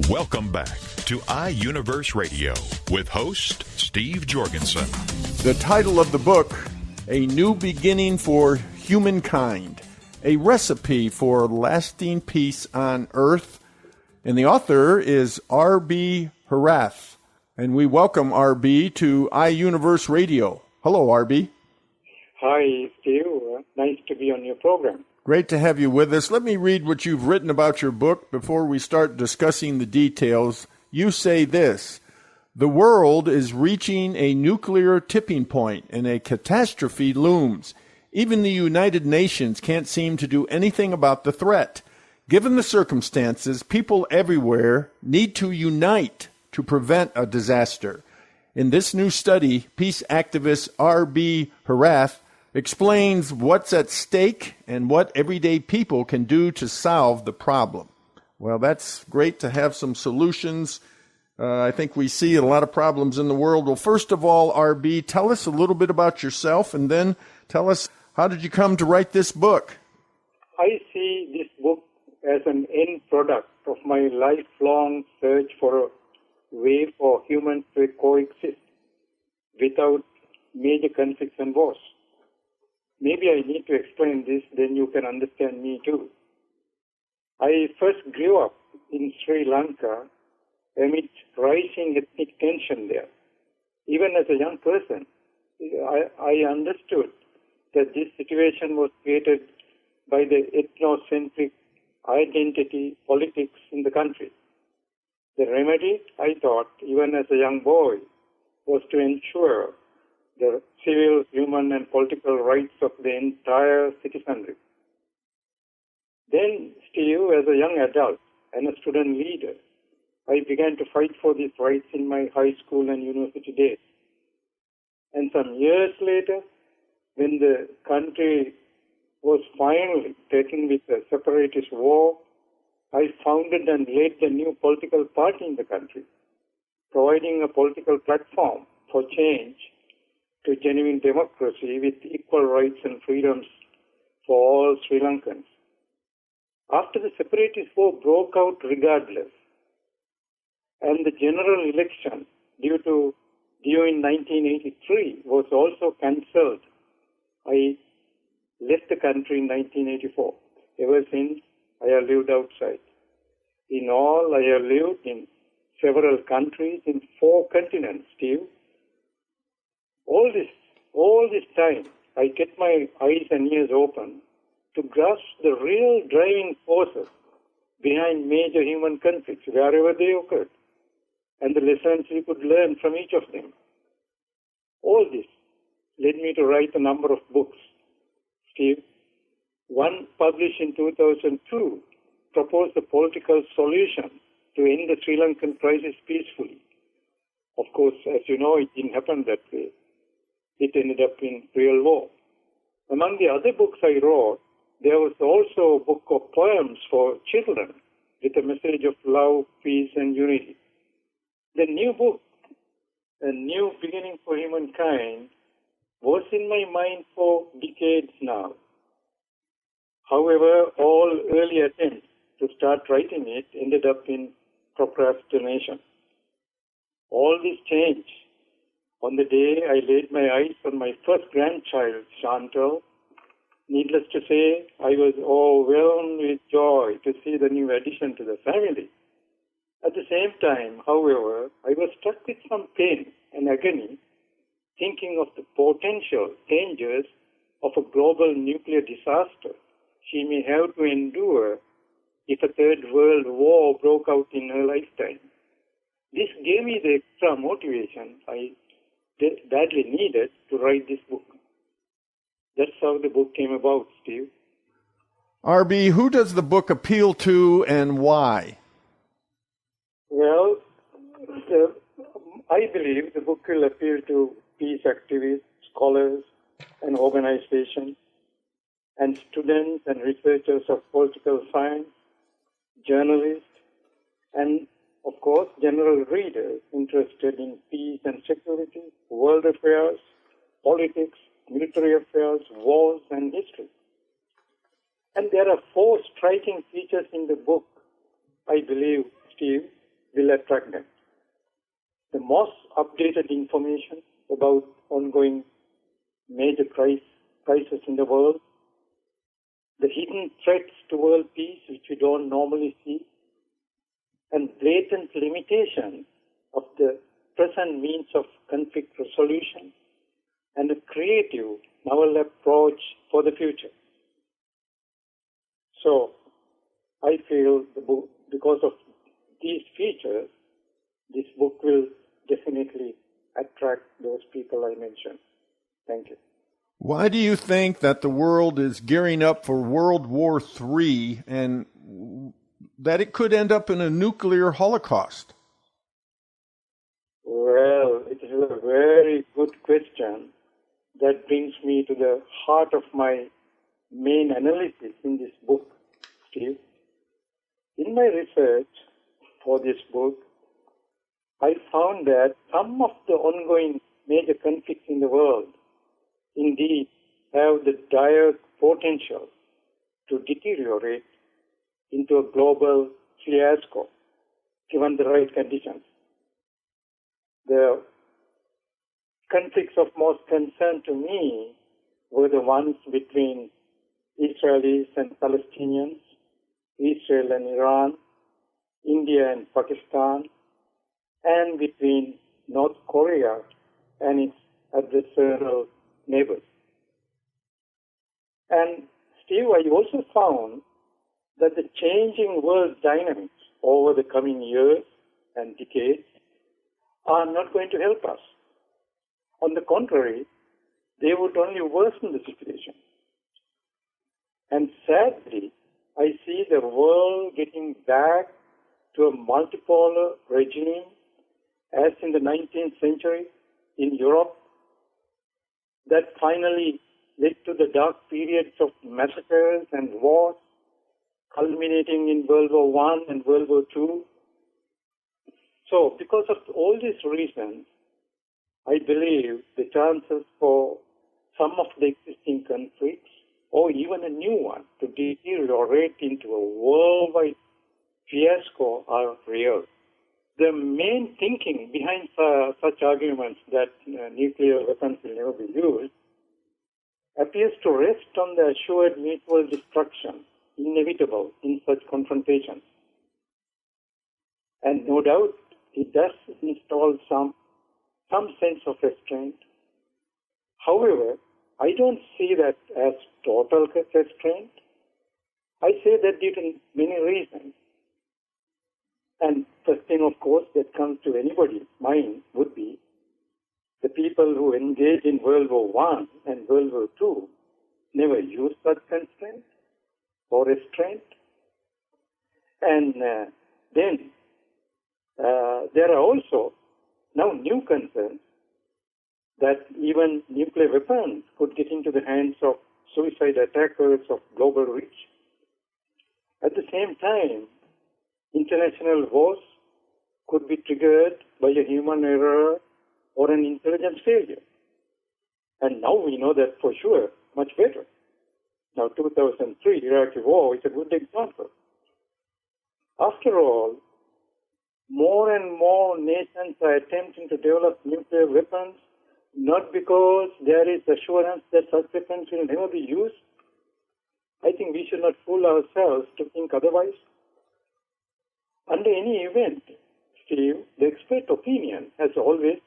Welcome back to iUniverse Radio with host Steve Jorgensen. The title of the book, A New Beginning for Humankind, a recipe for lasting peace on earth. And the author is R B Herath. And we welcome RB to iUniverse Radio. Hello, RB. Hi, Steve. Nice to be on your program. Great to have you with us. Let me read what you've written about your book before we start discussing the details. You say this: the world is reaching a nuclear tipping point and a catastrophe looms. Even the United Nations can't seem to do anything about the threat. Given the circumstances, people everywhere need to unite to prevent a disaster. In this new study, peace activist R B Herath explains what's at stake and what everyday people can do to solve the problem. Well, that's great to have some solutions. I think we see a lot of problems in the world. Well, first of all, RB, tell us a little bit about yourself, and then tell us, how did you come to write this book? I see this book as an end product of my lifelong search for a way for humans to coexist without major conflicts and wars. Maybe I need to explain this, then you can understand me too. I first grew up in Sri Lanka amid rising ethnic tension there. Even as a young person, I understood that this situation was created by the ethnocentric identity politics in the country. The remedy, I thought, even as a young boy, was to ensure the civil, human, and political rights of the entire citizenry. Then, Steve, as a young adult and a student leader, I began to fight for these rights in my high school and university days. And some years later, when the country was finally threatened with a separatist war, I founded and led the new political party in the country, providing a political platform for change to genuine democracy with equal rights and freedoms for all Sri Lankans. After the separatist war broke out regardless, and the general election due in 1983 was also cancelled, I left the country in 1984. Ever since, I have lived outside. In all, I have lived in several countries in 4 continents, Steve. All this time, I kept my eyes and ears open to grasp the real driving forces behind major human conflicts, wherever they occurred, and the lessons we could learn from each of them. All this led me to write a number of books, Steve. One published in 2002 proposed a political solution to end the Sri Lankan crisis peacefully. Of course, as you know, it didn't happen that way. It ended up in real war. Among the other books I wrote, there was also a book of poems for children with a message of love, peace, and unity. The new book, A New Beginning for Humankind, was in my mind for decades now. However, all early attempts to start writing it ended up in procrastination. All this changed on the day I laid my eyes on my first grandchild, Chantal. Needless to say, I was overwhelmed with joy to see the new addition to the family. At the same time, however, I was struck with some pain and agony, thinking of the potential dangers of a global nuclear disaster she may have to endure if a third world war broke out in her lifetime. This gave me the extra motivation I badly needed to write this book. That's how the book came about, Steve. RB, who does the book appeal to and why? Well, I believe the book will appeal to peace activists, scholars, and organizations, and students and researchers of political science, journalists, and, of course, general readers interested in peace and security, world affairs, politics, military affairs, wars, and history. And there are 4 striking features in the book, I believe, Steve, will attract them. The most updated information about ongoing major crises in the world, the hidden threats to world peace which we don't normally see, and blatant limitations of the present means of conflict resolution, and a creative novel approach for the future. So, I feel the book, because of these features, this book will definitely attract those people I mentioned. Thank you. Why do you think that the world is gearing up for World War III and that it could end up in a nuclear holocaust? Well, it is a very good question that brings me to the heart of my main analysis in this book, Steve. In my research for this book, I found that some of the ongoing major conflicts in the world indeed have the dire potential to deteriorate into a global fiasco, given the right conditions. The conflicts of most concern to me were the ones between Israelis and Palestinians, Israel and Iran, India and Pakistan, and between North Korea and its adversarial neighbors. And Steve, I also found that the changing world dynamics over the coming years and decades are not going to help us. On the contrary, they would only worsen the situation. And sadly, I see the world getting back to a multipolar regime as in the 19th century in Europe that finally led to the dark periods of massacres and wars, culminating in World War I and World War II. So, because of all these reasons, I believe the chances for some of the existing conflicts, or even a new one, to deteriorate into a worldwide fiasco are real. The main thinking behind such arguments that nuclear weapons will never be used appears to rest on the assured mutual destruction inevitable in such confrontations. And no doubt, it does install some sense of restraint. However, I don't see that as total restraint. I say that due to many reasons. And first thing, of course, that comes to anybody's mind would be the people who engaged in World War I and World War II never used such constraint or restraint. And then there are also now new concerns that even nuclear weapons could get into the hands of suicide attackers of global reach. At the same time, international wars could be triggered by a human error or an intelligence failure. And now we know that for sure, much better. Now, 2003 Iraqi war is a good example. After all, more and more nations are attempting to develop nuclear weapons, not because there is assurance that such weapons will never be used. I think we should not fool ourselves to think otherwise. Under any event, Steve, the expert opinion has always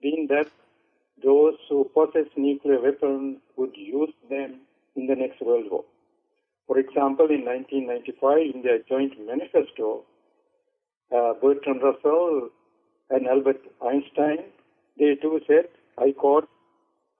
been that those who possess nuclear weapons would use them in the next World War. For example, in 1995, in their joint manifesto, Bertrand Russell and Albert Einstein, they too said, I quote,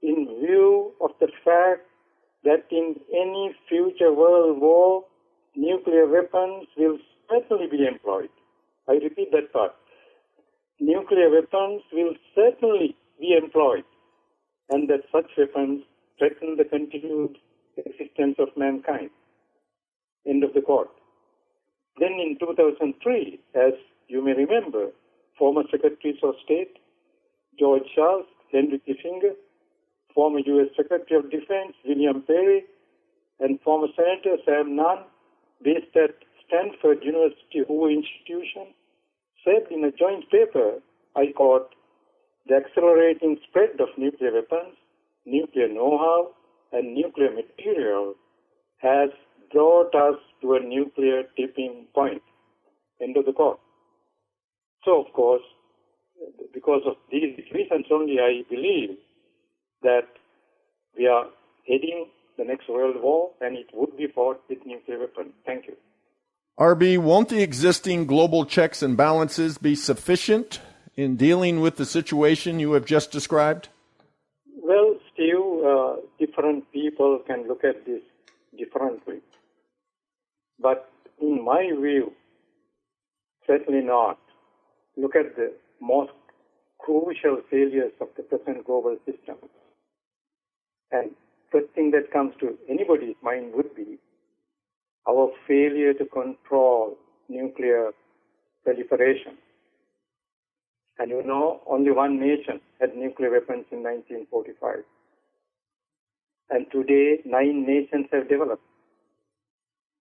"In view of the fact that in any future world war, nuclear weapons will certainly be employed." I repeat that part. Nuclear weapons will certainly be employed, and that such weapons threaten the continued existence of mankind. End of the quote. Then in 2003, as you may remember, former Secretaries of State George Shultz, Henry Kissinger, former U.S. Secretary of Defense William Perry, and former Senator Sam Nunn, based at Stanford University Hoover Institution, said in a joint paper, I quote, "The accelerating spread of nuclear weapons, nuclear know-how, and nuclear material has brought us to a nuclear tipping point." End of the quote. So, of course, because of these reasons only, I believe that we are heading the next world war, and it would be fought with nuclear weapons. Thank you. RB, won't the existing global checks and balances be sufficient in dealing with the situation you have just described? Well, Steve, different people can look at this differently. But in my view, certainly not. Look at the most crucial failures of the present global system. And first thing that comes to anybody's mind would be our failure to control nuclear proliferation. And you know, only one nation had nuclear weapons in 1945. And today, 9 nations have developed.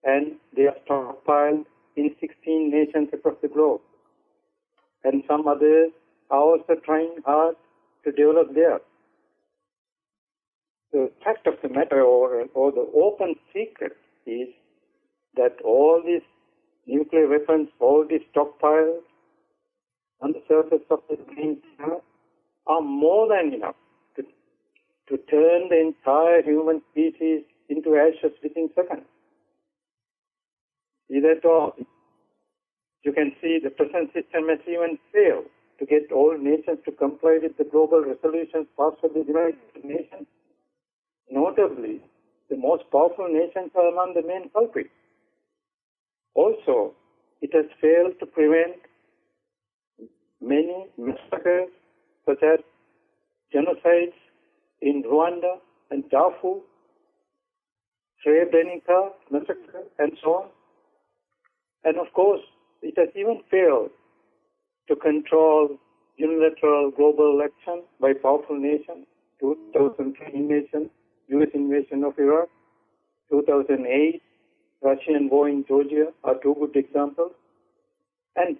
And they are stockpiled in 16 nations across the globe. And some others are also trying hard to develop theirs. The fact of the matter, or the open secret, is that all these nuclear weapons, all these stockpiles on the surface of the green planet are more than enough to turn the entire human species into ashes within seconds. See that all? You can see the present system has even failed to get all nations to comply with the global resolutions passed by the United Nations. Notably, the most powerful nations are among the main culprits. Also, it has failed to prevent many massacres, such as genocides in Rwanda and Darfur, Srebrenica massacre, and so on. And of course, it has even failed to control unilateral global action by powerful nations. 2003 invasion, U.S. invasion of Iraq, 2008 Russian war in Georgia are 2 good examples. And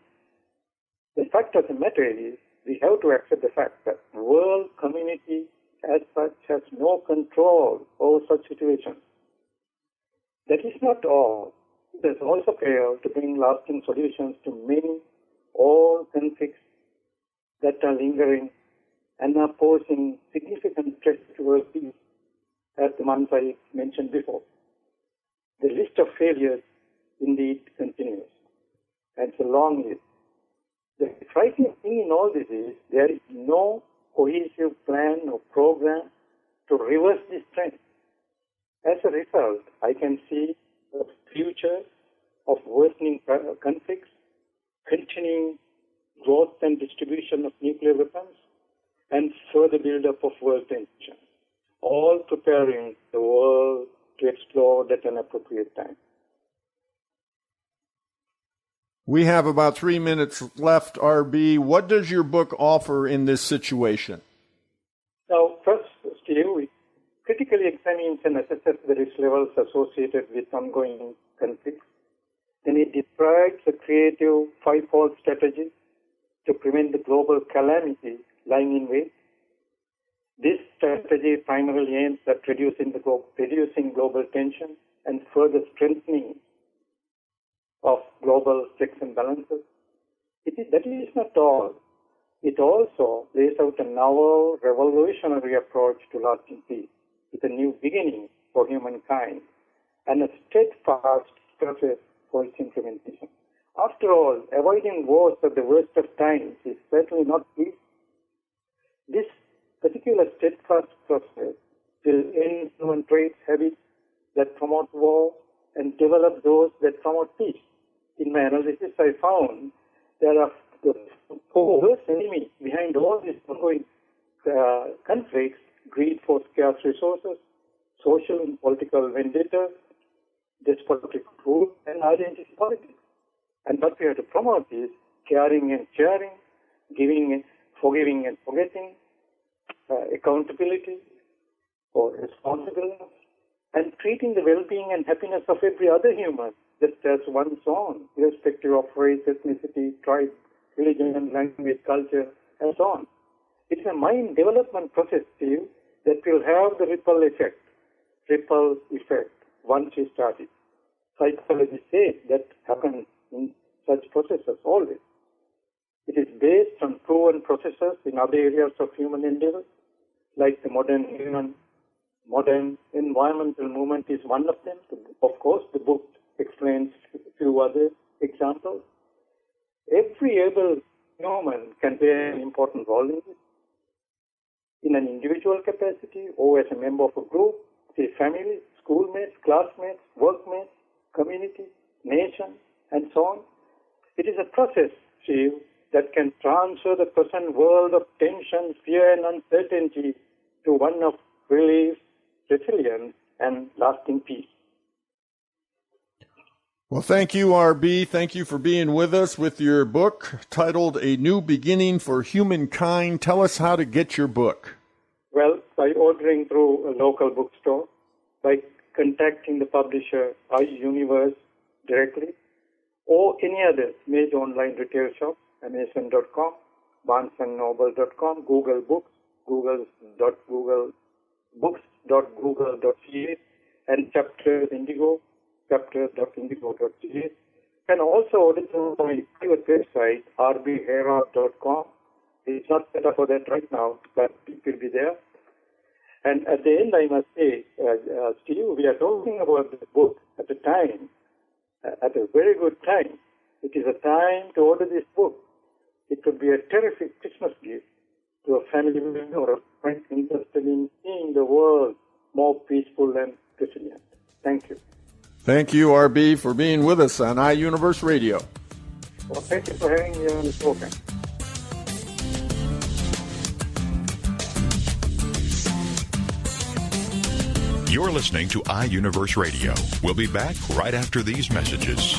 the fact of the matter is, we have to accept the fact that the world community as such has no control over such situations. That is not all. It has also failed to bring lasting solutions to many all conflicts that are lingering and are posing significant threats to world peace, as the ones I mentioned before. The list of failures indeed continues, and it's a long list. The frightening thing in all this is there is no cohesive plan or program to reverse this trend. As a result, I can see a future of worsening conflicts, continuing growth and distribution of nuclear weapons, and further build-up of world tension, all preparing the world to explode at an appropriate time. We have about 3 minutes left, RB. What does your book offer in this situation? Now, first, Steve, we critically examines and assesses the risk levels associated with ongoing conflicts. Then it describes a creative 5-fold strategy to prevent the global calamity lying in wait. This strategy primarily aims at reducing global tension and further strengthening of global checks and balances. That is not all. It also lays out a novel, revolutionary approach to lasting peace, with a new beginning for humankind and a steadfast process for its implementation. After all, avoiding wars at the worst of times is certainly not peace. This particular steadfast process will end human traits, habits that promote war and develop those that promote peace. In my analysis, I found there are the 4 worst enemies behind all these ongoing conflicts: greed for scarce resources, social and political vendettas, despotic rule, and identity politics. And what we have to promote is caring and sharing, giving and forgiving and forgetting, accountability or responsibility, and treating the well-being and happiness of every other human just as one's own, irrespective of race, ethnicity, tribe, religion, language, culture, and so on. It's a mind development process, Steve, that will have the ripple effect once you start it. Psychology says that happens in such processes always. It is based on proven processes in other areas of human endeavor, like the modern environmental movement is one of them. Of course, the book explains a few other examples. Every able human can play an important role in this. In an individual capacity or as a member of a group, say family, schoolmates, classmates, workmates, community, nation, and so on. It is a process, Steve, that can transfer the present world of tension, fear, and uncertainty to one of relief, resilience, and lasting peace. Well, thank you, RB. Thank you for being with us with your book titled A New Beginning for Humankind. Tell us how to get your book. Well, by ordering through a local bookstore, by contacting the publisher iUniverse directly, or any other major online retail shop, Amazon.com, BarnesandNoble.com, Google Books, books.google.ca, and chapters.indigo.ca. And also order through my private website, rbherath.com. It's not set up for that right now, but it will be there. And at the end, I must say, Steve, we are talking about this book at a time, at a very good time. It is a time to order this book. It could be a terrific Christmas gift to a family member or a friend interested in seeing the world more peaceful and resilient. Thank you. Thank you, RB, for being with us on iUniverse Radio. Well, thank you for having me on this program. You're listening to iUniverse Radio. We'll be back right after these messages.